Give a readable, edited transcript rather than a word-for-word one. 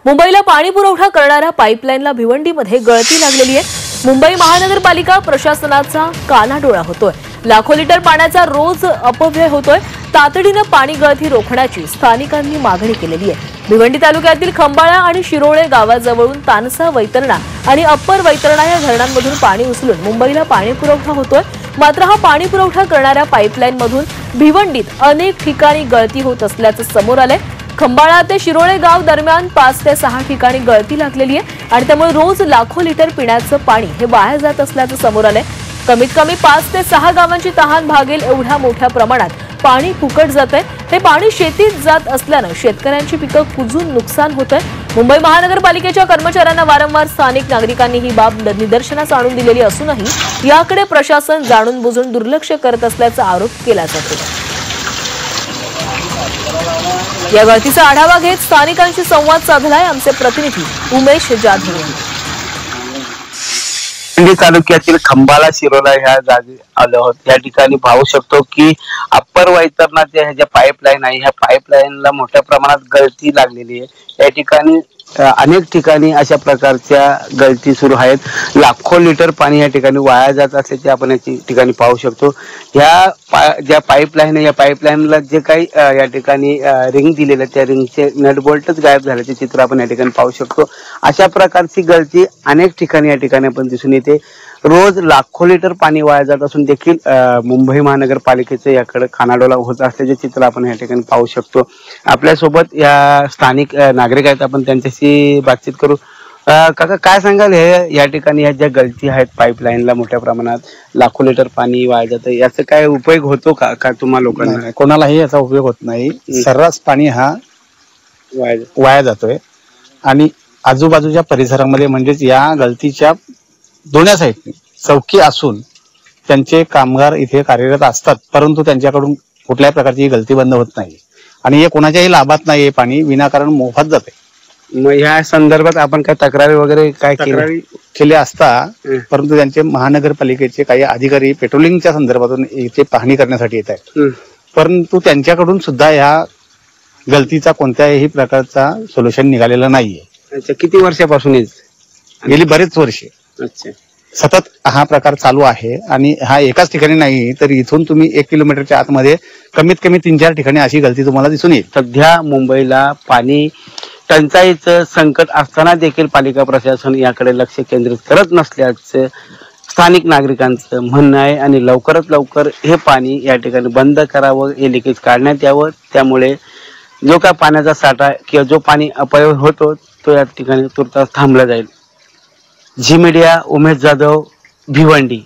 मुंबईला पाणी पुरवठा करणाऱ्या पाईपलाईनला भिवंडीमध्ये गळती लागलेली आहे। मुंबई महानगरपालिका प्रशासनाचा कानाडोळा होतोय। लाखो लिटर पाण्याचा रोज अपव्यय होतोय। तातडीने पाणी गळती रोखण्याची स्थानिकांनी मागणी केलेली आहे। भिवंडी तालुक्यातील खंबाळा आणि शिरोळे गावाजवळून तानसा वैतरणा आणि अप्पर वैतरणा या धरणांमधून पाणी उचलून मुंबईला पाणी पुरवठा होतोय। मात्र हा पाणी पुरवठा करणाऱ्या पाईपलाईन मधून भिवंडीत अनेक ठिकाणी गळती होत असल्याचं समोर आलंय। खंबाळा ते शिरोळे गाव दरम्यान 5 ते 6 ठिकाणी गळती लागलेली आहे आणि त्यामुळे रोज लाखो लिटर पिण्याचं पाणी हे वाया जात असल्याचं समोर आलंय। कमीत कमी 5 ते 6 गावांची तहान भागेल एवढ्या मोठ्या प्रमाणात पाणी फुकट जातंय। हे पाणी शेतीत जात असल्यानं शेतकऱ्यांची पिकं कुजून नुकसान होतंय। मुंबई महानगरपालिकेच्या कर्मचाऱ्यांना वारंवार स्थानिक नागरिकांनी ही बाब निदर्शनास आणून दिलेली असूनही याकडे प्रशासन जाणून बुजून दुर्लक्ष करत असल्याचा आरोप केला जातो। या गळतीचा आढावा घेत स्थानिकांशी संवाद साधलाय आमचे प्रतिनिधी उमेश जाधव यांनी। भिवंडी तालुक्यातील खंबाळा शिरोळा ह्या जागी आलो आहोत। या ठिकाणी पाहू शकतो की अप्पर वैतरणाच्या ह्या ज्या पाईपलाईन आहे ह्या पाईपलाईनला मोठ्या प्रमाणात गळती लागलेली आहे। या ठिकाणी अनेक ठिकाणी अशा प्रकारच्या गळती सुरू आहेत। लाखो लिटर पाणी या ठिकाणी वाया जात असल्याचे आपण या ठिकाणी पाहू शकतो। ज्या पाईपलाईन या पाईपलाईनला जे काही या ठिकाणी रिंग दिलेले त्या रिंगचे नट बोल्टच गायब झाल्याचे चित्र आपण या ठिकाणी पाहू शकतो। अशा प्रकारची गळती अनेक ठिकाणी या ठिकाणी आपण दिसून येते। रोज लाखो लिटर पाणी वाया जात असून देखील मुंबई महानगरपालिकेचे याकडे खानाडोला होत असल्याचे चित्र आपण या ठिकाणी पाहू शकतो। आपल्यासोबत या स्थानिक नागरिक आहेत, आपण त्यांच्याशी बातचीत करू। काका, काय सांगाल हे या ठिकाणी ह्या ज्या गळती आहेत पाईपलाईनला मोठ्या प्रमाणात लाखो लिटर पाणी वाया जातं, याचा काय उपयोग होतो का तुम्हा लोकांना? कोणालाही याचा उपयोग होत नाही। सर्रास पाणी हा वाया जातोय आणि आजूबाजूच्या परिसरामध्ये म्हणजेच या गळतीच्या दोन्ही साईडनी चौकी असून त्यांचे कामगार इथे कार्यरत असतात, परंतु त्यांच्याकडून कुठल्याही प्रकारची गळती बंद होत नाही आणि हे कोणाच्याही लाभात नाही। हे पाणी विनाकारण मोफत जाते। मग या संदर्भात आपण काय तक्रारी वगैरे केल्या असता, परंतु त्यांचे महानगरपालिकेचे काही अधिकारी पेट्रोलिंगच्या संदर्भातून इथे पाहणी करण्यासाठी येत आहेत, परंतु त्यांच्याकडून सुद्धा या गळतीचा कोणत्याही प्रकारचा सोल्युशन निघालेला नाहीये। अच्छा, किती वर्षापासून? गेली बरेच वर्षे सतत हा प्रकार चालू आहे आणि हा एकाच ठिकाणी नाही, तर इथून तुम्ही 1 किलोमीटरच्या आतमध्ये कमीत कमी 3-4 ठिकाणी अशी गळती तुम्हाला दिसून येईल। सध्या मुंबईला पाणी टंचाईचं संकट असताना देखील पालिका प्रशासन याकडे लक्ष केंद्रित करत नसल्याचं स्थानिक नागरिकांचं म्हणणं आहे आणि लवकरात लवकर हे पाणी या ठिकाणी बंद करावं, हे लिकेज काढण्यात यावं। त्यामुळे जो काय पाण्याचा साठा किंवा जो पाणी अपव्यय होतो तो या ठिकाणी तुर्तास थांबला जाईल। झी मीडिया, उमेश जाधव, भिवंडी।